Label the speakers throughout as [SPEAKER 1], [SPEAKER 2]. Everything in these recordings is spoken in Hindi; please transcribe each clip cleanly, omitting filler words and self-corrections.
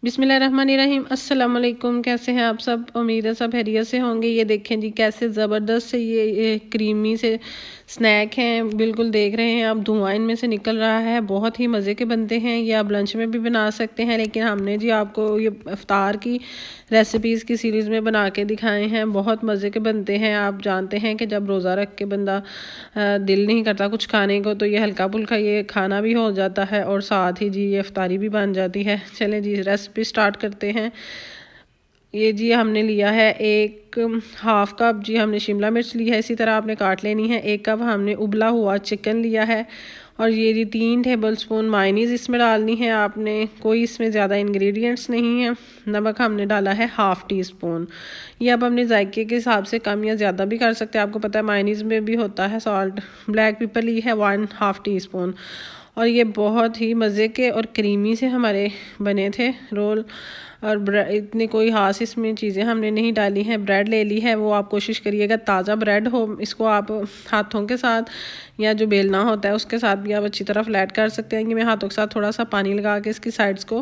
[SPEAKER 1] बिस्मिल्लाहिर्रहमानिर्रहीम। अस्सलाम वालेकुम। कैसे हैं आप सब? उम्मीद है सब खैरियत से होंगे। ये देखें जी कैसे ज़बरदस्त से ये क्रीमी से स्नैक हैं। बिल्कुल देख रहे हैं आप, धुआं इनमें से निकल रहा है। बहुत ही मज़े के बनते हैं। ये आप लंच में भी बना सकते हैं, लेकिन हमने जी आपको ये इफ्तार की रेसिपीज़ की सीरीज़ में बना के दिखाए हैं। बहुत मज़े के बनते हैं। आप जानते हैं कि जब रोज़ा रख के बंदा दिल नहीं करता कुछ खाने को, तो ये हल्का फुल्का ये खाना भी हो जाता है और साथ ही जी ये इफ्तारी भी बन जाती है। चलें जी रेसिपी स्टार्ट करते हैं। ये जी हमने लिया है एक हाफ कप जी हमने शिमला मिर्च ली है, इसी तरह आपने काट लेनी है। 1 कप हमने उबला हुआ चिकन लिया है और ये जी 3 टेबलस्पून मायनीज़ इसमें डालनी है आपने। कोई इसमें ज़्यादा इंग्रेडिएंट्स नहीं है। नमक हमने डाला है हाफ़ टी स्पून। ये आप अपने जायके के हिसाब से कम या ज़्यादा भी कर सकते हैं। आपको पता है मायनीज़ में भी होता है सॉल्ट। ब्लैक पेपर ली है 1/2 टी स्पून। और ये बहुत ही मज़े के और क्रीमी से हमारे बने थे रोल। और इतनी कोई ख़ास इसमें चीज़ें हमने नहीं डाली हैं। ब्रेड ले ली है, वो आप कोशिश करिएगा ताज़ा ब्रेड हो। इसको आप हाथों के साथ या जो बेलना होता है उसके साथ भी आप अच्छी तरह फ्लैट कर सकते हैं। कि मैं हाथों के साथ थोड़ा सा पानी लगा के इसकी साइड्स को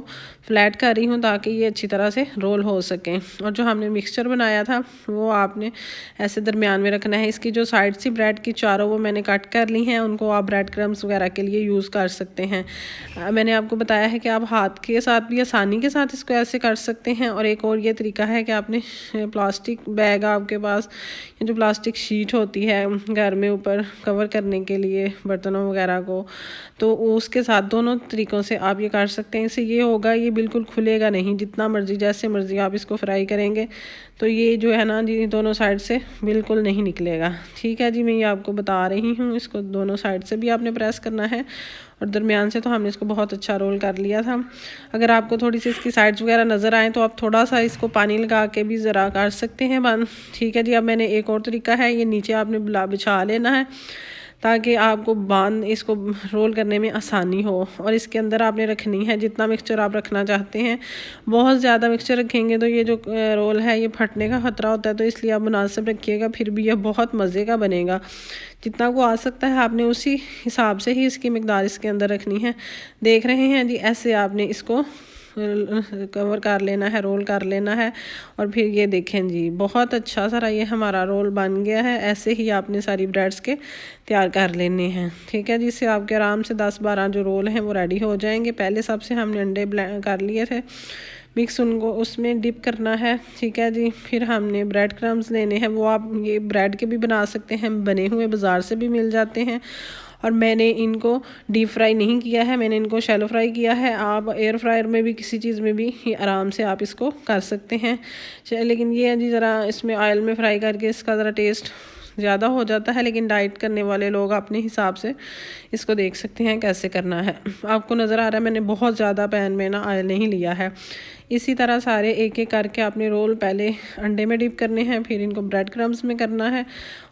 [SPEAKER 1] फ्लैट कर रही हूँ ताकि ये अच्छी तरह से रोल हो सकें। और जो हमने मिक्सचर बनाया था वो आपने ऐसे दरमियान में रखना है। इसकी जो साइड्स थी ब्रेड की चारों वो मैंने कट कर ली हैं। उनको आप ब्रेड क्रम्स वगैरह के लिए यूज़ कर सकते हैं। मैंने आपको बताया है कि आप हाथ के साथ भी आसानी के साथ इसको ऐसे कर सकते हैं। और एक और ये तरीका है कि आपने प्लास्टिक बैग आपके पास, जो प्लास्टिक शीट होती है घर में ऊपर कवर करने के लिए बर्तनों वगैरह को, तो उसके साथ दोनों तरीक़ों से आप ये कर सकते हैं। इससे ये होगा ये बिल्कुल खुलेगा नहीं। जितना मर्ज़ी जैसे मर्ज़ी आप इसको फ्राई करेंगे तो ये जो है ना जी दोनों साइड से बिल्कुल नहीं निकलेगा। ठीक है जी, मैं ये आपको बता रही हूँ। इसको दोनों साइड से भी आपने प्रेस करना है और दरमियान से तो हमने इसको बहुत अच्छा रोल कर लिया था। अगर आपको थोड़ी सी इसकी साइड्स वगैरह नज़र आए तो आप थोड़ा सा इसको पानी लगा के भी ज़रा कर सकते हैं बंद। ठीक है जी। अब मैंने एक और तरीका है, ये नीचे आपने बिछा लेना है ताकि आपको बांध इसको रोल करने में आसानी हो। और इसके अंदर आपने रखनी है जितना मिक्सचर आप रखना चाहते हैं। बहुत ज़्यादा मिक्सचर रखेंगे तो ये जो रोल है ये फटने का ख़तरा होता है, तो इसलिए आप मुनासिब रखिएगा। फिर भी यह बहुत मज़े का बनेगा। जितना को आ सकता है आपने उसी हिसाब से ही इसकी मिकदार इसके अंदर रखनी है। देख रहे हैं जी, ऐसे आपने इसको कवर कर लेना है, रोल कर लेना है। और फिर ये देखें जी बहुत अच्छा सारा ये हमारा रोल बन गया है। ऐसे ही आपने सारी ब्रेड्स के तैयार कर लेने हैं। ठीक है, जिससे आपके आराम से 10-12 जो रोल हैं वो रेडी हो जाएंगे। पहले सबसे हमने अंडे कर लिए थे मिक्स, उनको उसमें डिप करना है। ठीक है जी। फिर हमने ब्रेड क्रम्स लेने हैं, वो आप ये ब्रेड के भी बना सकते हैं, बने हुए बाज़ार से भी मिल जाते हैं। और मैंने इनको डीप फ्राई नहीं किया है, मैंने इनको शैलो फ्राई किया है। आप एयर फ्रायर में भी किसी चीज़ में भी ये आराम से आप इसको कर सकते हैं। लेकिन ये है जी ज़रा इसमें ऑयल में फ्राई करके इसका ज़रा टेस्ट ज़्यादा हो जाता है, लेकिन डाइट करने वाले लोग अपने हिसाब से इसको देख सकते हैं कैसे करना है। आपको नज़र आ रहा है मैंने बहुत ज़्यादा पैन में ना ऑयल नहीं लिया है। इसी तरह सारे एक एक करके आपने रोल पहले अंडे में डिप करने हैं, फिर इनको ब्रेड क्रम्स में करना है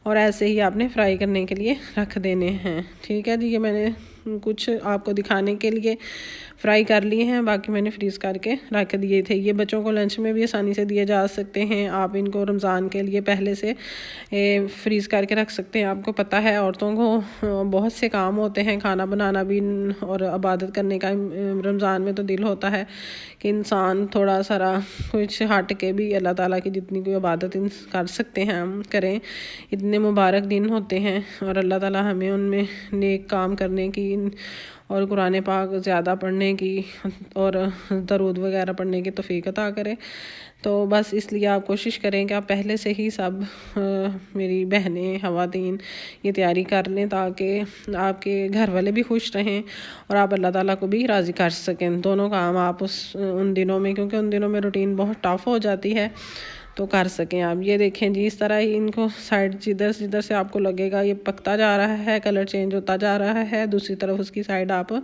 [SPEAKER 1] और ऐसे ही आपने फ्राई करने के लिए रख देने हैं। ठीक है जी। ये मैंने कुछ आपको दिखाने के लिए फ्राई कर लिए हैं, बाकी मैंने फ्रीज़ करके रख दिए थे। ये बच्चों को लंच में भी आसानी से दिए जा सकते हैं। आप इनको रमज़ान के लिए पहले से फ्रीज़ करके रख सकते हैं। आपको पता है औरतों को बहुत से काम होते हैं, खाना बनाना भी और इबादत करने का। रमज़ान में तो दिल होता है कि इंसान थोड़ा सारा कुछ हट के भी अल्लाह ताला की जितनी कोई इबादत कर सकते हैं हम करें। इतने मुबारक दिन होते हैं और अल्लाह ताला हमें उनमें नेक काम करने की और कुरान पाक ज़्यादा पढ़ने की और दरूद वगैरह पढ़ने की तौफीक अता करे। तो बस इसलिए आप कोशिश करें कि आप पहले से ही सब मेरी बहनें ख़वातीन ये तैयारी कर लें ताकि आपके घर वाले भी खुश रहें और आप अल्लाह ताला को भी राज़ी कर सकें। दोनों काम आप उन दिनों में, क्योंकि उन दिनों में रूटीन बहुत टफ हो जाती है, तो कर सकें आप। ये देखें जी इस तरह ही इनको साइड जिधर जिधर से आपको लगेगा ये पकता जा रहा है, कलर चेंज होता जा रहा है, दूसरी तरफ उसकी साइड आप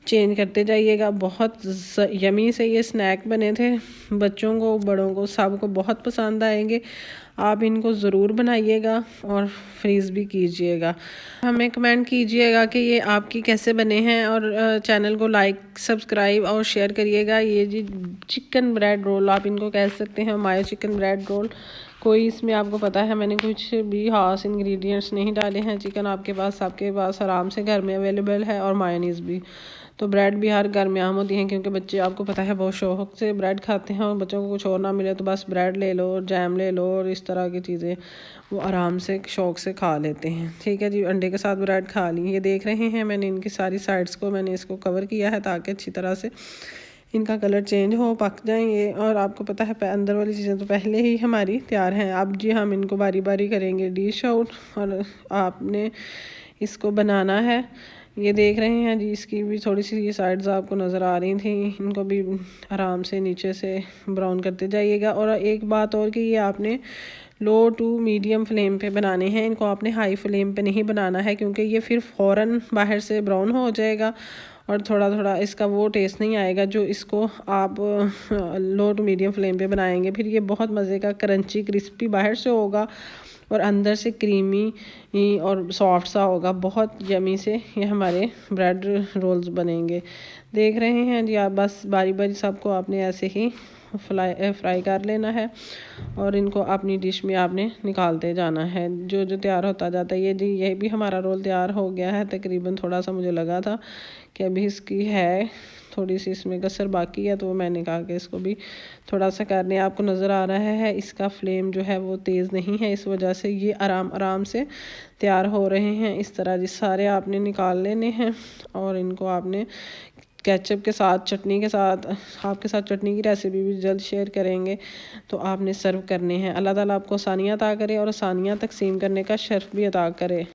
[SPEAKER 1] चेंज करते जाइएगा। बहुत यमी से ये स्नैक बने थे। बच्चों को बड़ों को सबको बहुत पसंद आएंगे। आप इनको ज़रूर बनाइएगा और फ्रीज़ भी कीजिएगा। हमें कमेंट कीजिएगा कि ये आपकी कैसे बने हैं और चैनल को लाइक सब्सक्राइब और शेयर करिएगा। ये जी चिकन ब्रेड रोल आप इनको कह सकते हैं, मायो चिकन ब्रेड रोल। कोई इसमें आपको पता है मैंने कुछ भी खास इंग्रेडिएंट्स नहीं डाले हैं। चिकन आपके पास आराम से घर में अवेलेबल है, और मायोनीज़ भी। तो ब्रेड भी हर घर में आम होती हैं, क्योंकि बच्चे आपको पता है बहुत शौक से ब्रेड खाते हैं, और बच्चों को कुछ और ना मिले तो बस ब्रेड ले लो और जैम ले लो और इस तरह की चीज़ें वो आराम से शौक से खा लेते हैं। ठीक है जी, अंडे के साथ ब्रेड खा ली। ये देख रहे हैं मैंने इनकी सारी साइड्स को मैंने इसको कवर किया है, ताकि अच्छी तरह से इनका कलर चेंज हो, पक जाएंगे। और आपको पता है अंदर वाली चीज़ें तो पहले ही हमारी तैयार हैं। अब जी हम इनको बारी बारी करेंगे डिश आउट, और आपने इसको बनाना है। ये देख रहे हैं जी, इसकी भी थोड़ी सी ये साइड्स आपको नज़र आ रही थी, इनको भी आराम से नीचे से ब्राउन करते जाइएगा। और एक बात और कि ये आपने लो टू मीडियम फ्लेम पे बनाने हैं, इनको आपने हाई फ्लेम पे नहीं बनाना है, क्योंकि ये फिर फ़ौरन बाहर से ब्राउन हो जाएगा और थोड़ा थोड़ा इसका वो टेस्ट नहीं आएगा जो इसको आप लो टू मीडियम फ्लेम पे बनाएंगे। फिर ये बहुत मज़े का क्रंची क्रिस्पी बाहर से होगा और अंदर से क्रीमी और सॉफ्ट सा होगा। बहुत यमी से ये हमारे ब्रेड रोल्स बनेंगे। देख रहे हैं जी आप, बस बारी बारी सबको आपने ऐसे ही फ्राई कर लेना है, और इनको अपनी डिश में आपने निकालते जाना है। जो जो तैयार होता जाता है। ये जी, ये भी हमारा रोल तैयार हो गया है तकरीबन। थोड़ा सा मुझे लगा था कि अभी इसकी है थोड़ी सी इसमें कसर बाकी है, तो मैंने कहा कि इसको भी थोड़ा सा करने। आपको नज़र आ रहा है इसका फ्लेम जो है वो तेज़ नहीं है, इस वजह से ये आराम आराम से तैयार हो रहे हैं। इस तरह जी सारे आपने निकाल लेने हैं, और इनको आपने केचप के साथ, चटनी के साथ, आपके साथ चटनी की रेसिपी भी जल्द शेयर करेंगे, तो आपने सर्व करने हैं। अल्लाह ताला आपको आसानियाँ अता करे और आसानियाँ तकसीम करने का शर्फ भी अता करे।